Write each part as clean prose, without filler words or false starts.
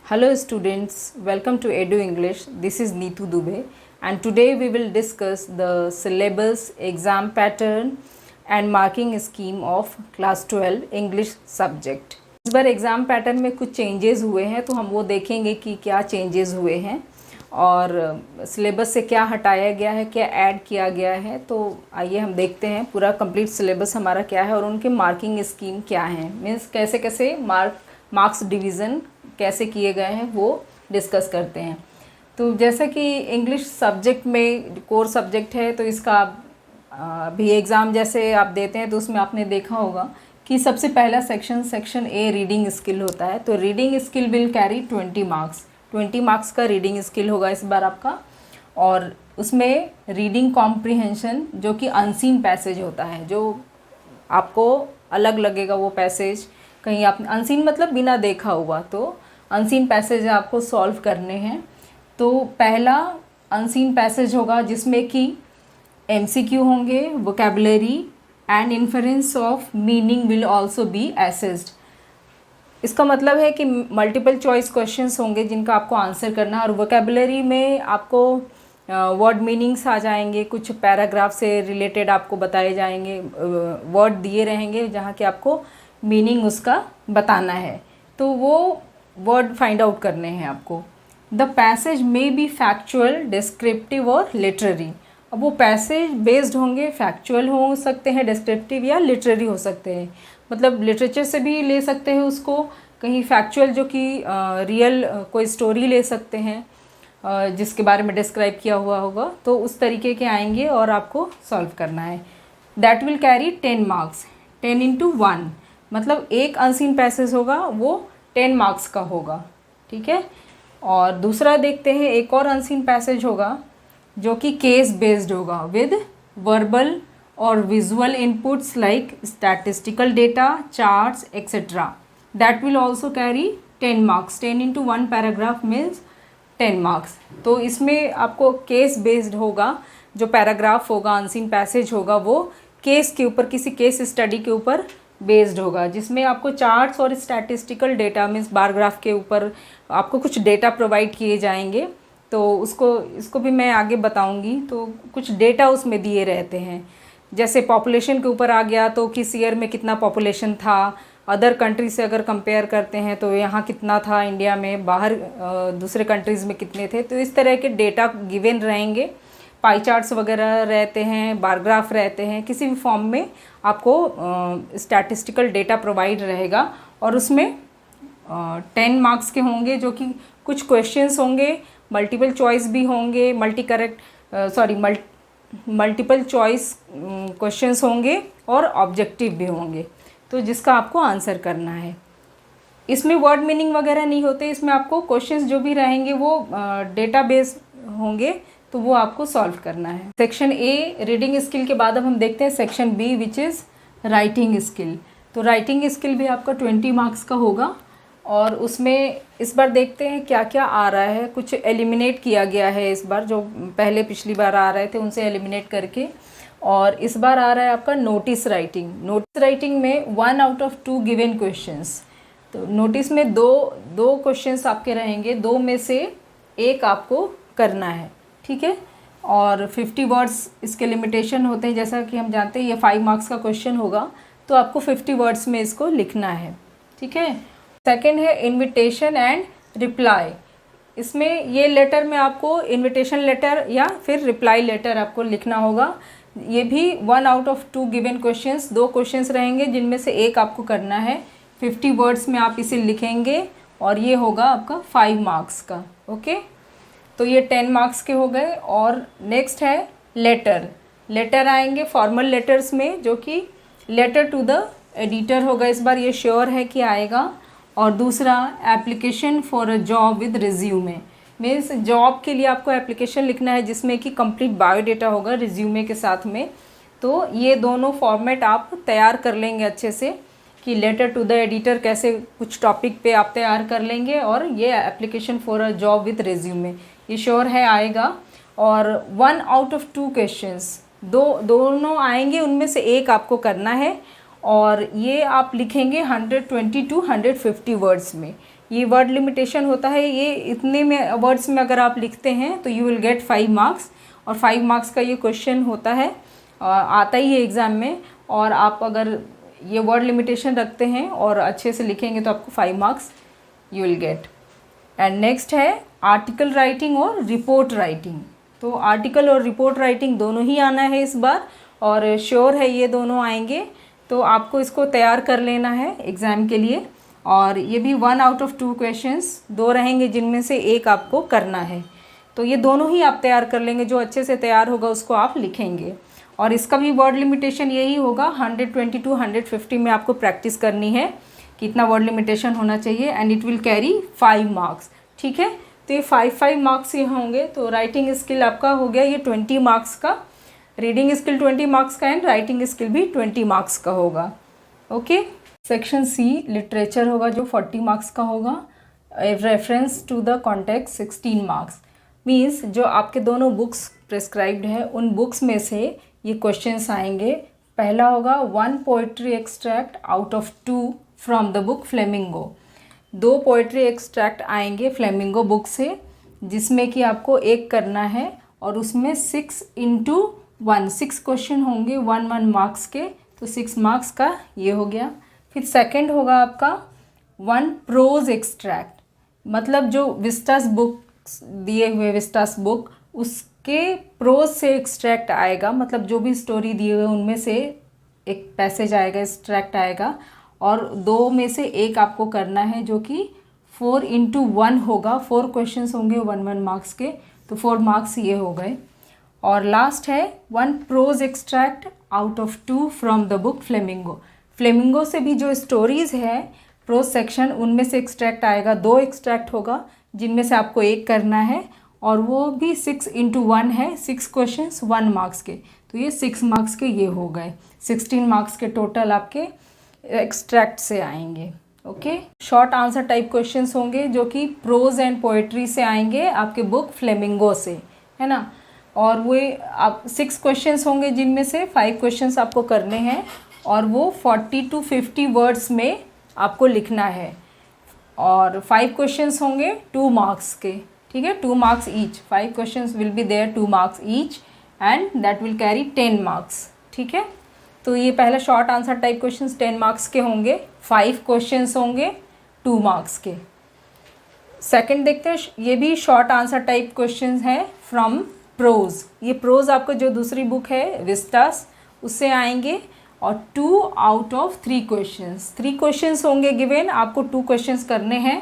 Hello students, welcome to Edu English. This is Neetu Dubey and today we will discuss the syllabus, exam pattern and marking scheme of class 12 English subject. इस बार exam pattern में कुछ changes हुए हैं तो हम वो देखेंगे कि क्या चेंजेस हुए हैं और सिलेबस से क्या हटाया गया है, क्या ऐड किया गया है। तो आइए हम देखते हैं पूरा कंप्लीट सिलेबस हमारा क्या है और उनके मार्किंग स्कीम क्या है, मीन्स कैसे कैसे मार्क्स डिवीज़न कैसे किए गए हैं वो डिस्कस करते हैं। तो जैसा कि इंग्लिश सब्जेक्ट में कोर सब्जेक्ट है तो इसका भी एग्ज़ाम जैसे आप देते हैं तो उसमें आपने देखा होगा कि सबसे पहला सेक्शन ए रीडिंग स्किल होता है। तो reading skill will carry 20 marks का रीडिंग स्किल होगा इस बार आपका। और उसमें रीडिंग कॉम्प्रिहेंशन जो कि अनसीन पैसेज होता है, जो आपको अलग लगेगा वो पैसेज, कहीं आप अनसीन मतलब बिना देखा हुआ, तो अनसीन पैसेज आपको सॉल्व करने हैं। तो पहला अनसीन पैसेज होगा जिसमें कि MCQ होंगे, vocabulary and inference of meaning will also be assessed. इसका मतलब है कि मल्टीपल चॉइस क्वेश्चंस होंगे जिनका आपको आंसर करना है और वोकैबुलरी में आपको वर्ड मीनिंग्स आ जाएंगे, कुछ पैराग्राफ से रिलेटेड आपको बताए जाएंगे, वर्ड दिए रहेंगे जहाँ के आपको मीनिंग उसका बताना है, तो वो वर्ड फाइंड आउट करने हैं आपको। The passage may be factual, descriptive और लिटरेरी। अब वो पैसेज बेस्ड होंगे, फैक्चुअल हो सकते हैं, डिस्क्रिप्टिव या लिटरेरी हो सकते हैं, मतलब लिटरेचर से भी ले सकते हैं उसको, कहीं फैक्चुअल जो कि रियल कोई स्टोरी ले सकते हैं जिसके बारे में डिस्क्राइब किया हुआ होगा, तो उस तरीके के आएंगे और आपको सॉल्व करना है। That will carry 10 marks, 10 into 1, मतलब एक अनसीन पैसेज होगा वो 10 मार्क्स का होगा, ठीक है। और दूसरा देखते हैं, एक और अनसीन पैसेज होगा जो कि केस बेस्ड होगा विद वर्बल और visual inputs like statistical data, charts etcetera. That will also carry 10 marks, 10 into 1 paragraph means 10 marks. तो इसमें आपको केस बेस्ड होगा, जो पैराग्राफ होगा, अनसीन पैसेज होगा, वो केस के ऊपर, किसी केस स्टडी के ऊपर बेस्ड होगा, जिसमें आपको चार्ट्स और statistical data means bar graph के ऊपर आपको कुछ डेटा प्रोवाइड किए जाएंगे। तो इसको भी मैं आगे बताऊंगी। तो कुछ डेटा उसमें दिए रहते हैं, जैसे पॉपुलेशन के ऊपर आ गया तो किस ईयर में कितना पॉपुलेशन था, अदर कंट्री से अगर कंपेयर करते हैं तो यहाँ कितना था इंडिया में, बाहर दूसरे कंट्रीज़ में कितने थे, तो इस तरह के डेटा गिवन रहेंगे। पाई चार्ट्स वगैरह रहते हैं, बार ग्राफ रहते हैं, किसी भी फॉर्म में आपको स्टैटिस्टिकल डेटा प्रोवाइड रहेगा और उसमें 10 मार्क्स के होंगे, जो कि कुछ क्वेश्चंस होंगे, मल्टीपल चॉइस भी होंगे, मल्टीपल चॉइस क्वेश्चंस होंगे और ऑब्जेक्टिव भी होंगे, तो जिसका आपको आंसर करना है। इसमें वर्ड मीनिंग वगैरह नहीं होते, इसमें आपको क्वेश्चंस जो भी रहेंगे वो डेटा बेस होंगे, तो वो आपको सॉल्व करना है। सेक्शन ए रीडिंग स्किल के बाद अब हम देखते हैं section B which is writing skill. तो राइटिंग स्किल भी आपका 20 मार्क्स का होगा और उसमें इस बार देखते हैं क्या क्या आ रहा है। कुछ एलिमिनेट किया गया है इस बार, जो पहले पिछली बार आ रहे थे उनसे एलिमिनेट करके, और इस बार आ रहा है आपका नोटिस राइटिंग। नोटिस राइटिंग में 1 out of 2 गिवन क्वेश्चंस। तो नोटिस में दो क्वेश्चंस आपके रहेंगे, 2 में से 1 आपको करना है, ठीक है। और 50 वर्ड्स इसके लिमिटेशन होते हैं, जैसा कि हम जानते हैं ये 5 मार्क्स का क्वेश्चन होगा, तो आपको 50 वर्ड्स में इसको लिखना है, ठीक है। सेकंड है इनविटेशन एंड रिप्लाई। इसमें ये लेटर में आपको इनविटेशन लेटर या फिर रिप्लाई लेटर आपको लिखना होगा। ये भी 1 out of 2 given questions, 2 questions रहेंगे जिनमें से 1 आपको करना है। 50 वर्ड्स में आप इसे लिखेंगे और ये होगा आपका 5 मार्क्स का, ओके। तो ये 10 मार्क्स के हो गए। और नेक्स्ट है लेटर आएंगे फॉर्मल लेटर्स में, जो कि लेटर टू द एडिटर होगा, इस बार ये श्योर है कि आएगा। और दूसरा application for a job with resume, means job के लिए आपको एप्लीकेशन लिखना है जिसमें कि कंप्लीट बायोडेटा होगा रिज्यूमे के साथ में। तो ये दोनों फॉर्मेट आप तैयार कर लेंगे अच्छे से, कि लेटर टू द एडिटर कैसे कुछ टॉपिक पे आप तैयार कर लेंगे, और ये application for a job with resume ये श्योर है आएगा। और 1 out of 2 क्वेश्चंस, दोनों आएंगे, उनमें से 1 आपको करना है और ये आप लिखेंगे 120 to 150 वर्ड्स में। ये वर्ड लिमिटेशन होता है, ये इतने में वर्ड्स में अगर आप लिखते हैं तो यू विल गेट 5 मार्क्स, और 5 मार्क्स का ये क्वेश्चन होता है, आता ही है एग्ज़ाम में। और आप अगर ये वर्ड लिमिटेशन रखते हैं और अच्छे से लिखेंगे तो आपको 5 marks you will get. And next है आर्टिकल राइटिंग और रिपोर्ट राइटिंग। तो आर्टिकल और रिपोर्ट राइटिंग दोनों ही आना है इस बार, और श्योर है ये दोनों आएंगे, तो आपको इसको तैयार कर लेना है एग्ज़ाम के लिए। और ये भी 1 आउट ऑफ 2 क्वेश्चंस, 2 रहेंगे जिनमें से एक आपको करना है। तो ये दोनों ही आप तैयार कर लेंगे, जो अच्छे से तैयार होगा उसको आप लिखेंगे। और इसका भी वर्ड लिमिटेशन यही होगा, 120 to 150 में आपको प्रैक्टिस करनी है, कितना वर्ड लिमिटेशन होना चाहिए, and it will carry 5 marks. ठीक है, तो ये 5 मार्क्स ये होंगे। तो राइटिंग स्किल आपका हो गया ये 20 मार्क्स का, रीडिंग स्किल 20 मार्क्स का, एंड राइटिंग स्किल भी 20 मार्क्स का होगा। ओके, सेक्शन सी लिटरेचर होगा जो 40 मार्क्स का होगा। Reference to the context 16 marks. Means जो आपके दोनों बुक्स प्रेस्क्राइब्ड है उन बुक्स में से ये क्वेश्चंस आएंगे। पहला होगा 1 poetry extract out of 2 from the book flamingo. 2 poetry extract आएंगे फ्लेमिंगो बुक से, जिसमें कि आपको एक करना है, और उसमें 6 into 1 6 क्वेश्चन होंगे 1 मार्क्स के, तो 6 मार्क्स का ये हो गया। फिर सेकंड होगा आपका 1 प्रोज एक्सट्रैक्ट, मतलब जो विस्टास बुक दिए हुए विस्टास बुक उसके प्रोज से एक्सट्रैक्ट आएगा, मतलब जो भी स्टोरी दिए हुए उनमें से एक पैसेज आएगा, एक्सट्रैक्ट आएगा, और 2 में से एक आपको करना है, जो कि 4 into 1 होगा। 4 क्वेश्चंस होंगे 1 मार्क्स के, तो 4 मार्क्स ये हो गए। और लास्ट है 1 prose extract out of 2 from the book Flamingo. Flamingo से भी जो स्टोरीज़ है प्रोज सेक्शन, उनमें से एक्सट्रैक्ट आएगा, 2 एक्सट्रैक्ट होगा, जिनमें से आपको एक करना है, और वो भी 6 into 1 है, 6 क्वेश्चंस 1 मार्क्स के, तो ये 6 मार्क्स के ये हो गए। 16 मार्क्स के टोटल आपके एक्सट्रैक्ट से आएंगे। Okay, short answer type questions होंगे जो कि प्रोज एंड पोएट्री से आएंगे आपके बुक फ्लेमिंगो से, है ना। और वो आप 6 क्वेश्चंस होंगे, जिनमें से 5 क्वेश्चंस आपको करने हैं, और वो 40 to 50 वर्ड्स में आपको लिखना है। और 5 क्वेश्चंस होंगे 2 मार्क्स के, ठीक है, 2 marks each. 5 questions will be there 2 marks each, and that will carry 10 marks. ठीक है, तो ये पहला short answer type questions 10 marks के होंगे, 5 क्वेश्चंस होंगे 2 मार्क्स के। सेकंड देखते हैं, ये भी शॉर्ट आंसर टाइप क्वेश्चंस हैं फ्रॉम प्रोज। ये प्रोज आपको जो दूसरी बुक है विस्टास, उससे आएंगे, और 2 out of 3 क्वेश्चंस। 3 क्वेश्चंस होंगे गिवन, आपको 2 क्वेश्चंस करने हैं,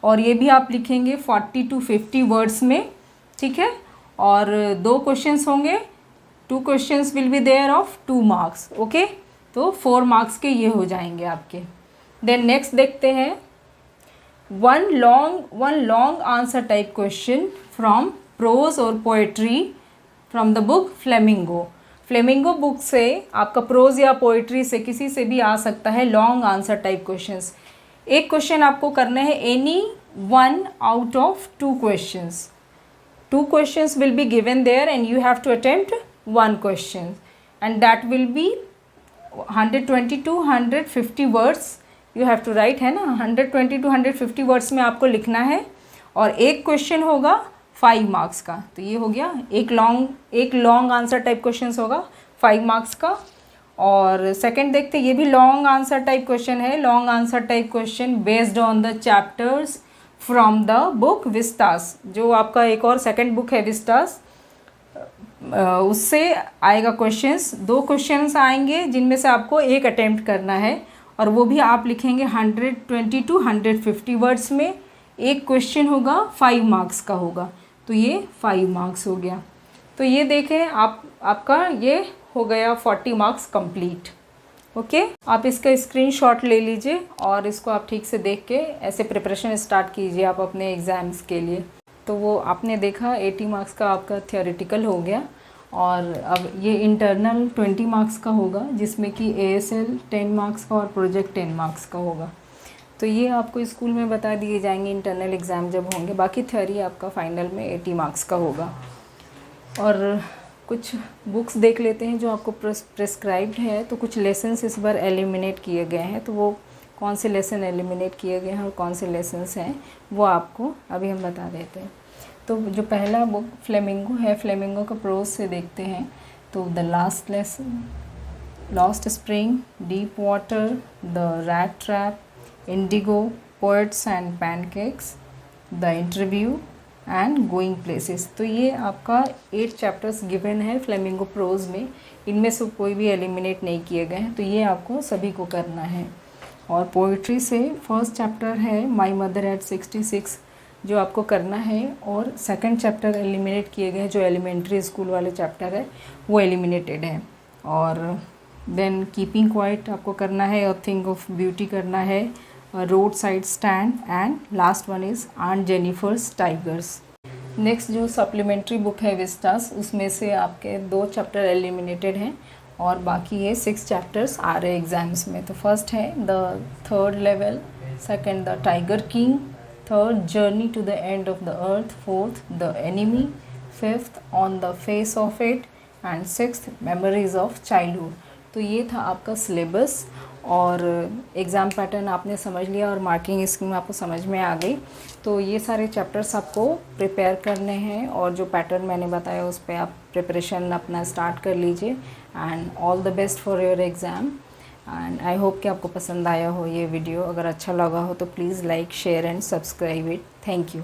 और ये भी आप लिखेंगे 40 to 50 वर्ड्स में। ठीक है, और 2 क्वेश्चंस होंगे, 2 questions will be there of 2 marks. Okay, तो 4 मार्क्स के ये हो जाएंगे आपके। देन नेक्स्ट देखते हैं, one long answer type question from prose और poetry from the book Flamingo. Flamingo book से आपका प्रोज या पोइट्री से किसी से भी आ सकता है लॉन्ग आंसर टाइप क्वेश्चंस। एक क्वेश्चन आपको करना है, any 1 out of 2 questions. 2 questions will be given there and you have to attempt 1 question, and that will be 120 to 150 words you have to write, है ना। 120 to 150 वर्ड्स में आपको लिखना है, और एक क्वेश्चन होगा 5 मार्क्स का। तो ये हो गया एक लॉन्ग आंसर टाइप क्वेश्चन होगा 5 मार्क्स का। और सेकंड देखते, ये भी लॉन्ग आंसर टाइप क्वेश्चन है। Long answer type question based on the chapters from the book Vistas, जो आपका एक और सेकंड बुक है विस्टास, उससे आएगा क्वेश्चंस। 2 क्वेश्चंस आएंगे, जिनमें से आपको एक अटेम्प्ट करना है, और वो भी आप लिखेंगे 120 to 150 वर्ड्स में। एक क्वेश्चन होगा 5 मार्क्स का होगा, तो ये 5 मार्क्स हो गया। तो ये देखें आपका ये हो गया 40 मार्क्स कंप्लीट। ओके, आप इसका स्क्रीनशॉट ले लीजिए, और इसको आप ठीक से देख के ऐसे प्रिपरेशन स्टार्ट कीजिए आप अपने एग्ज़ाम्स के लिए। तो वो आपने देखा 80 मार्क्स का आपका थियोरेटिकल हो गया, और अब ये इंटरनल 20 मार्क्स का होगा, जिसमें कि ASL 10 मार्क्स का और प्रोजेक्ट 10 मार्क्स का होगा। तो ये आपको स्कूल में बता दिए जाएंगे इंटरनल एग्ज़ाम जब होंगे। बाकी थ्योरी आपका फाइनल में 80 मार्क्स का होगा। और कुछ बुक्स देख लेते हैं जो आपको प्रेस्क्राइब्ड है। तो कुछ लेसन्स इस बार एलिमिनेट किए गए हैं, तो वो कौन से लेसन एलिमिनेट किए गए हैं और कौन से लेसन्स हैं वो आपको अभी हम बता देते हैं। तो जो पहला बुक फ्लेमिंगो है, फ्लेमिंगो का प्रोज से देखते हैं। तो the last lesson, lost spring, deep water, the rat trap, Indigo, poets and pancakes, the interview and going places. तो ये आपका 8 चैप्टर्स गिवन है फ्लेमिंगो प्रोज में, इनमें से कोई भी एलिमिनेट नहीं किए गए हैं, तो ये आपको सभी को करना है। और पोइट्री से फर्स्ट चैप्टर है माई मदर एट 66 जो आपको करना है, और सेकंड चैप्टर एलिमिनेट किए गए हैं, जो एलिमेंट्री स्कूल वाले चैप्टर है वो एलिमिनेटेड है। और देन कीपिंग क्वाइट आपको करना है, और थिंग ऑफ ब्यूटी करना है, road side stand, and last one is aunt Jennifer's tigers. Next जो सप्लीमेंट्री बुक है विस्टास, उसमें से आपके 2 चैप्टर एलिमिनेटेड हैं और बाकी ये 6 चैप्टर्स आ रहे एग्जाम्स में। तो फर्स्ट है the third level, second the tiger king, third journey to the end of the earth, fourth the enemy, fifth on the face of it, and sixth memories of childhood. तो ये था आपका syllabus और exam pattern आपने समझ लिया और marking scheme आपको समझ में आ गई। तो ये सारे चैप्टर्स आपको प्रिपेयर करने हैं और जो पैटर्न मैंने बताया उस पर आप प्रिपरेशन अपना स्टार्ट कर लीजिए। And all the best for your exam. And I hope कि आपको पसंद आया हो ये वीडियो। अगर अच्छा लगा हो तो please like, share and subscribe it. Thank you.